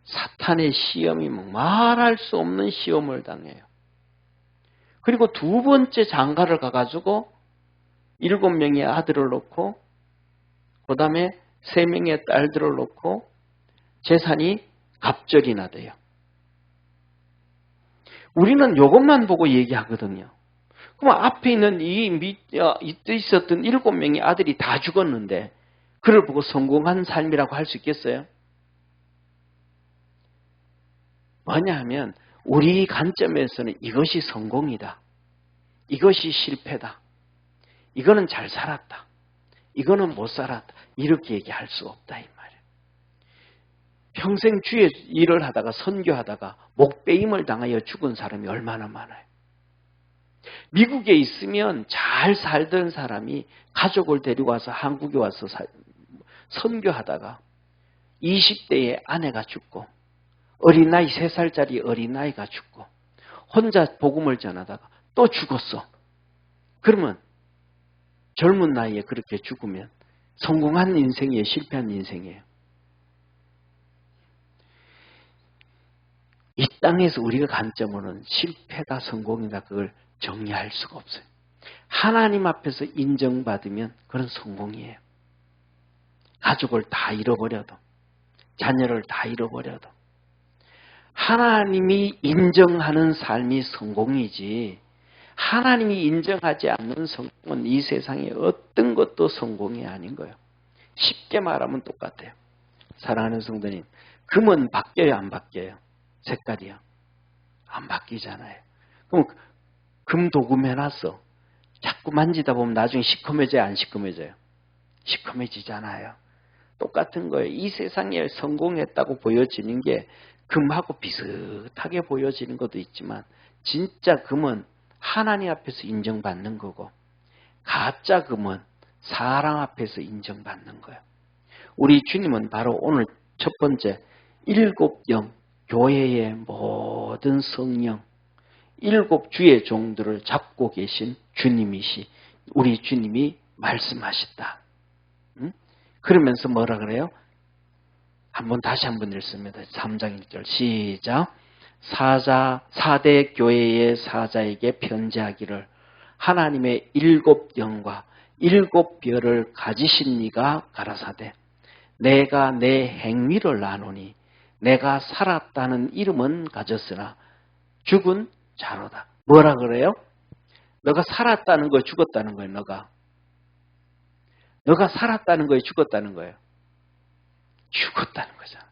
사탄의 시험이 말할 수 없는 시험을 당해요. 그리고 두 번째 장가를 가가지고 7명의 아들을 놓고 그 다음에 3명의 딸들을 놓고 재산이 갑절이나 돼요. 우리는 이것만 보고 얘기하거든요. 그럼 앞에 있는 있었던 7명의 아들이 다 죽었는데 그를 보고 성공한 삶이라고 할 수 있겠어요? 뭐냐 하면 우리 관점에서는 이것이 성공이다. 이것이 실패다. 이거는 잘 살았다. 이거는 못 살았다. 이렇게 얘기할 수 없다 이 말이에요. 평생 주의 일을 하다가 선교하다가 목베임을 당하여 죽은 사람이 얼마나 많아요. 미국에 있으면 잘 살던 사람이 가족을 데리고 와서 한국에 와서 선교하다가 20대에 아내가 죽고 어린아이 3살짜리 어린아이가 죽고 혼자 복음을 전하다가 또 죽었어. 그러면 젊은 나이에 그렇게 죽으면 성공한 인생이에요? 실패한 인생이에요? 이 땅에서 우리가 관점으로는 실패다 성공이다 그걸 정리할 수가 없어요. 하나님 앞에서 인정받으면 그런 성공이에요. 가족을 다 잃어버려도 자녀를 다 잃어버려도 하나님이 인정하는 삶이 성공이지 하나님이 인정하지 않는 성공은 이 세상에 어떤 것도 성공이 아닌 거예요. 쉽게 말하면 똑같아요. 사랑하는 성도님, 금은 바뀌어요 안 바뀌어요? 색깔이요. 안 바뀌잖아요. 그럼 금 도금해놨어. 자꾸 만지다 보면 나중에 시커매져요 안 시커매져요? 시커매지잖아요. 똑같은 거예요. 이 세상에 성공했다고 보여지는 게 금하고 비슷하게 보여지는 것도 있지만 진짜 금은 하나님 앞에서 인정받는 거고 가짜 금은 사람 앞에서 인정받는 거예요. 우리 주님은 바로 오늘 첫 번째 7영 교회의 모든 성령 7 주의 종들을 잡고 계신 주님이시 우리 주님이 말씀하셨다. 그러면서 뭐라 그래요? 다시 한번 읽습니다. 3장 1절 시작. 4대 교회의 사자에게 편지하기를 하나님의 7 영과 7 별을 가지신 이가 가라사대 내가 내 행위를 아노니 내가 살았다는 이름은 가졌으나 죽은 자로다. 뭐라 그래요? 너가 살았다는 거예요, 죽었다는 거예요, 너가. 너가 살았다는 거예요, 죽었다는 거예요. 죽었다는 거잖아.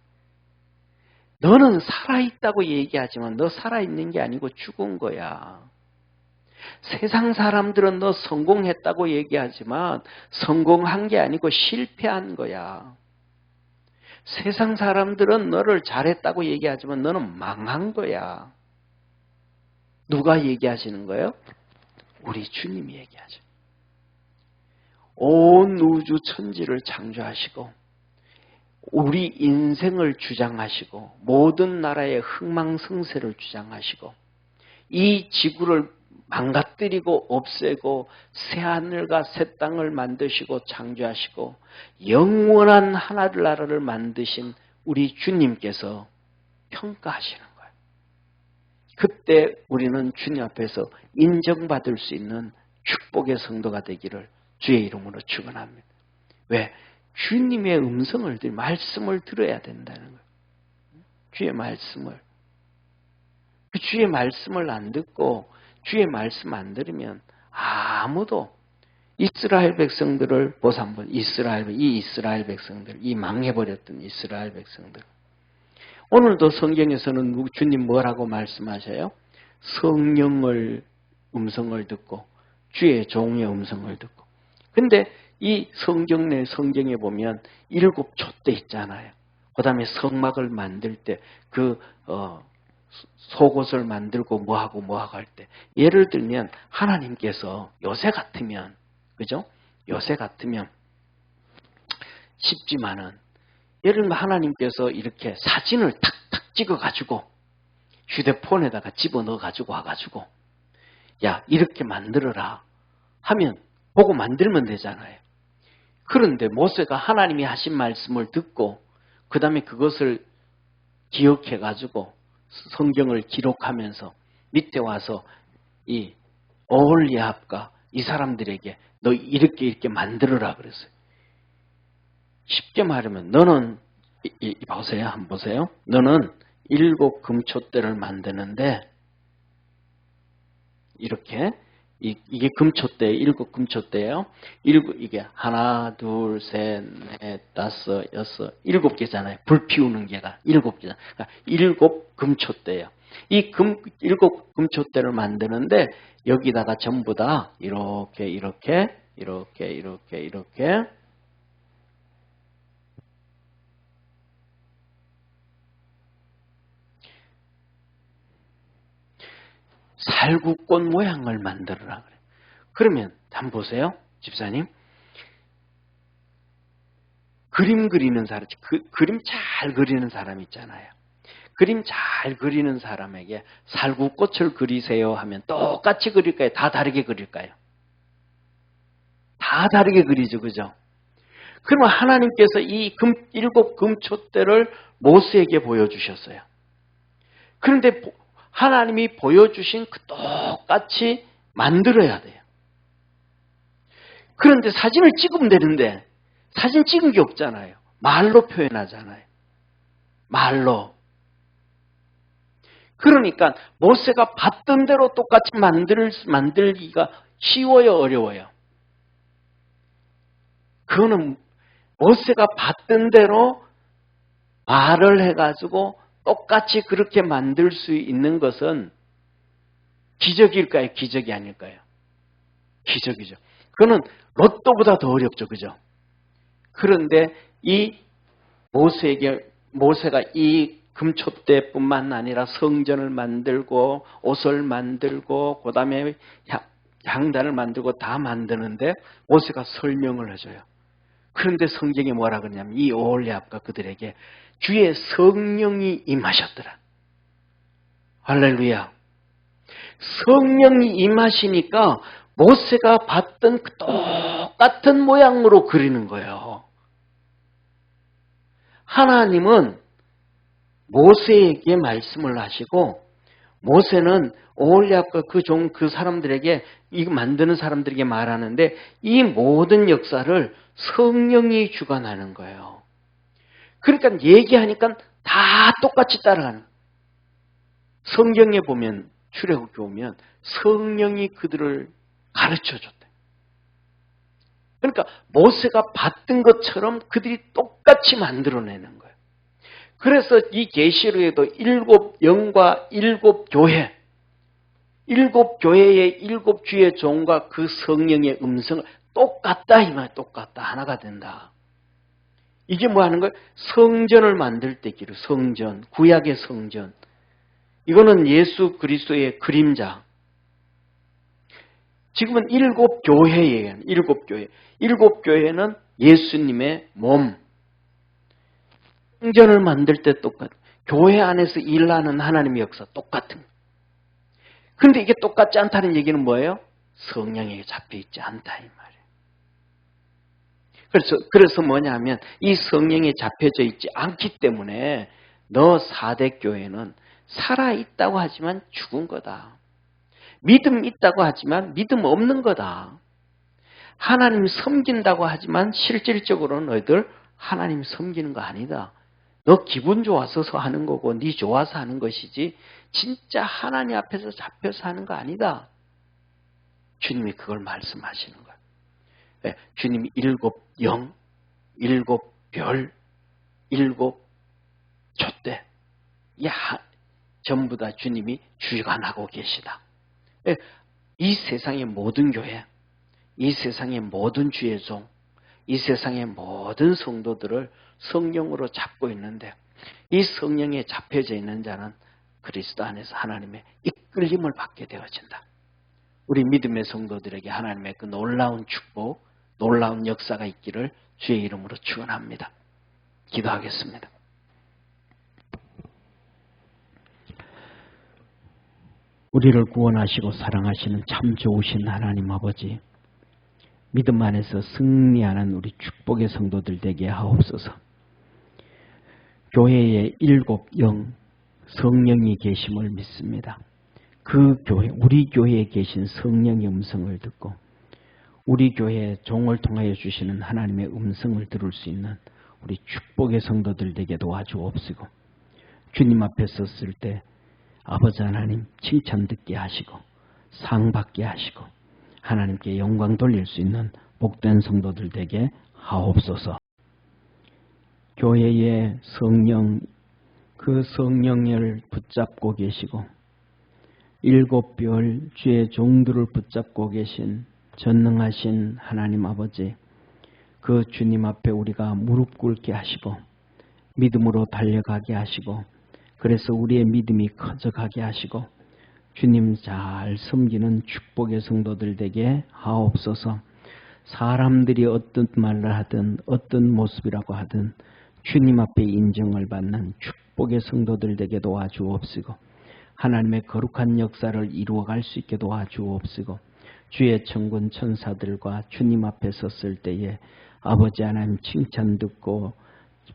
너는 살아있다고 얘기하지만 너 살아있는 게 아니고 죽은 거야. 세상 사람들은 너 성공했다고 얘기하지만 성공한 게 아니고 실패한 거야. 세상 사람들은 너를 잘했다고 얘기하지만 너는 망한 거야. 누가 얘기하시는 거예요? 우리 주님이 얘기하죠. 온 우주 천지를 창조하시고 우리 인생을 주장하시고 모든 나라의 흥망성쇠를 주장하시고 이 지구를 망가뜨리고 없애고 새하늘과 새 땅을 만드시고 창조하시고 영원한 하늘나라를 만드신 우리 주님께서 평가하시는 거예요. 그때 우리는 주님 앞에서 인정받을 수 있는 축복의 성도가 되기를 주의 이름으로 축원합니다. 왜? 주님의 음성을 말씀을 들어야 된다는 거예요. 주의 말씀을. 주의 말씀을 안 듣고 주의 말씀 안 들으면 아무도 이스라엘 백성들을 보사 한번 이 이스라엘 백성들, 이 망해버렸던 이스라엘 백성들. 오늘도 성경에서는 주님 뭐라고 말씀하셔요? 성령을 음성을 듣고 주의 종의 음성을 듣고. 근데 이 성경에 보면 7 촛대 있잖아요. 그 다음에 성막을 만들 때 속옷을 만들고 뭐하고 할 때 예를 들면 하나님께서 요새 같으면 그죠? 요새 같으면 쉽지만은 예를 들면 하나님께서 이렇게 사진을 탁탁 찍어가지고 휴대폰에다가 집어넣어가지고 와가지고 야 이렇게 만들어라 하면 보고 만들면 되잖아요. 그런데 모세가 하나님이 하신 말씀을 듣고 그 다음에 그것을 기억해가지고 성경을 기록하면서 밑에 와서 이 오홀리압과 이 사람들에게 너 이렇게 만들어라 그랬어요. 쉽게 말하면 너는 보세요. 한번 보세요. 너는 7 금촛대를 만드는데 이렇게 이게 금촛대 7 금촛대예요. 이게 하나, 둘, 셋, 넷, 다섯, 여섯, 7개잖아요. 불 피우는 개가 7개잖아요. 그러니까 7 금촛대예요. 이 7 금촛대를 만드는데 여기다가 전부 다 이렇게 살구꽃 모양을 만들어라 그래요. 그러면 한번 보세요. 집사님. 그림 그리는 사람, 그림 잘 그리는 사람 있잖아요. 그림 잘 그리는 사람에게 살구꽃을 그리세요 하면 똑같이 그릴까요? 다 다르게 그릴까요? 다 다르게 그리죠. 그죠? 그러면 하나님께서 이 7 금촛대를 모세에게 보여주셨어요. 그런데 하나님이 보여주신 그 똑같이 만들어야 돼요. 그런데 사진을 찍으면 되는데 사진 찍은 게 없잖아요. 말로 표현하잖아요. 말로. 그러니까 모세가 봤던 대로 똑같이 만들기가 쉬워요, 어려워요? 그거는 모세가 봤던 대로 말을 해가지고 똑같이 그렇게 만들 수 있는 것은 기적일까요? 기적이 아닐까요? 기적이죠. 그거는 로또보다 더 어렵죠. 그죠? 그런데 이 모세가 이 금촛대뿐만 아니라 성전을 만들고 옷을 만들고 그 다음에 향단을 만들고 다 만드는데 모세가 설명을 해줘요. 그런데 성경에 뭐라 그러냐면 이 오홀리압과 그들에게 주의 성령이 임하셨더라. 할렐루야. 성령이 임하시니까 모세가 봤던 그 똑같은 모양으로 그리는 거예요. 하나님은 모세에게 말씀을 하시고 모세는 오홀리압과 그 사람들에게 이거 만드는 사람들에게 말하는데 이 모든 역사를 성령이 주관하는 거예요. 그러니까 얘기하니까 다 똑같이 따라가는. 성경에 보면 출애굽기 보면 성령이 그들을 가르쳐 줬대. 그러니까 모세가 봤던 것처럼 그들이 똑같이 만들어내는 거예요. 그래서 이 계시록에도 7 영과 7 교회, 7 교회의 7 주의 종과 그 성령의 음성을 똑같다 이 말, 똑같다, 하나가 된다. 이게 뭐 하는 거예요? 성전을 만들 때 기로, 성전, 구약의 성전. 이거는 예수 그리스도의 그림자. 지금은 7 교회예요. 7 교회. 7 교회는 예수님의 몸. 성전을 만들 때 똑같아. 교회 안에서 일하는 하나님의 역사 똑같은 거예요. 그런데 이게 똑같지 않다는 얘기는 뭐예요? 성령에게 잡혀있지 않다 이 말이에요. 그래서 뭐냐면 이 성령에 잡혀져 있지 않기 때문에 너 4대 교회는 살아있다고 하지만 죽은 거다. 믿음 있다고 하지만 믿음 없는 거다. 하나님 섬긴다고 하지만 실질적으로는 너희들 하나님 섬기는 거 아니다. 너 기분 좋아서 하는 거고 네 좋아서 하는 것이지 진짜 하나님 앞에서 잡혀서 하는 거 아니다. 주님이 그걸 말씀하시는 거예요. 네, 주님이 7 영, 7 별, 7 촛대 전부 다 주님이 주관하고 계시다. 네, 이 세상의 모든 교회, 이 세상의 모든 주의 종, 이 세상의 모든 성도들을 성령으로 잡고 있는데 이 성령에 잡혀져 있는 자는 그리스도 안에서 하나님의 이끌림을 받게 되어진다. 우리 믿음의 성도들에게 하나님의 그 놀라운 축복, 놀라운 역사가 있기를 주의 이름으로 축원합니다. 기도하겠습니다. 우리를 구원하시고 사랑하시는 참 좋으신 하나님 아버지, 믿음 안에서 승리하는 우리 축복의 성도들 되게 하옵소서. 교회에 7 영 성령이 계심을 믿습니다. 그 교회, 우리 교회에 계신 성령의 음성을 듣고 우리 교회의 종을 통하여 주시는 하나님의 음성을 들을 수 있는 우리 축복의 성도들 되게 도와주옵시고, 주님 앞에 섰을 때 아버지 하나님 칭찬 듣게 하시고 상 받게 하시고 하나님께 영광 돌릴 수 있는 복된 성도들 되게 하옵소서. 교회의 성령, 그 성령을 붙잡고 계시고 7 별 주의 종들을 붙잡고 계신 전능하신 하나님 아버지, 그 주님 앞에 우리가 무릎 꿇게 하시고 믿음으로 달려가게 하시고, 그래서 우리의 믿음이 커져가게 하시고 주님 잘 섬기는 축복의 성도들 되게 하옵소서. 사람들이 어떤 말을 하든 어떤 모습이라고 하든 주님 앞에 인정을 받는 축복의 성도들 되게 도와주옵시고, 하나님의 거룩한 역사를 이루어갈 수 있게 도와주옵시고, 주의 천군 천사들과 주님 앞에 섰을 때에 아버지 하나님 칭찬 듣고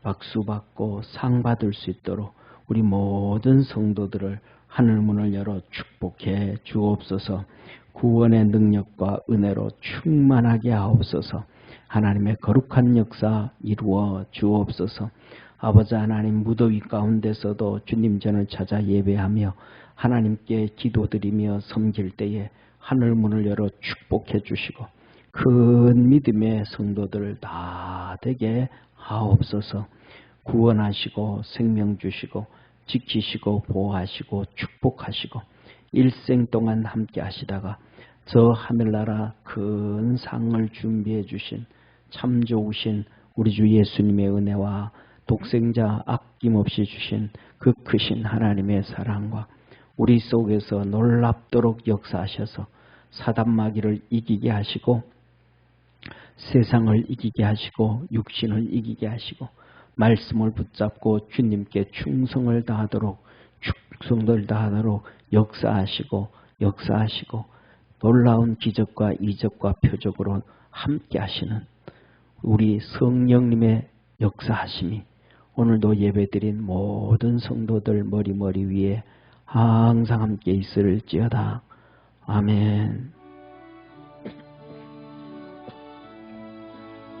박수 받고 상 받을 수 있도록 우리 모든 성도들을 하늘문을 열어 축복해 주옵소서. 구원의 능력과 은혜로 충만하게 하옵소서. 하나님의 거룩한 역사 이루어 주옵소서. 아버지 하나님, 무더위 가운데서도 주님 전을 찾아 예배하며 하나님께 기도드리며 섬길 때에 하늘문을 열어 축복해 주시고 큰 믿음의 성도들 다 되게 하옵소서. 구원하시고 생명 주시고 지키시고 보호하시고 축복하시고 일생 동안 함께 하시다가 저 하늘나라 큰 상을 준비해 주신 참 좋으신 우리 주 예수님의 은혜와 독생자 아낌없이 주신 그 크신 하나님의 사랑과 우리 속에서 놀랍도록 역사하셔서 사단마귀를 이기게 하시고 세상을 이기게 하시고 육신을 이기게 하시고 말씀을 붙잡고 주님께 충성을 다하도록 역사하시고 놀라운 기적과 이적과 표적으로 함께 하시는 우리 성령님의 역사하심이 오늘도 예배드린 모든 성도들 머리 위에 항상 함께 있을지어다. 아멘.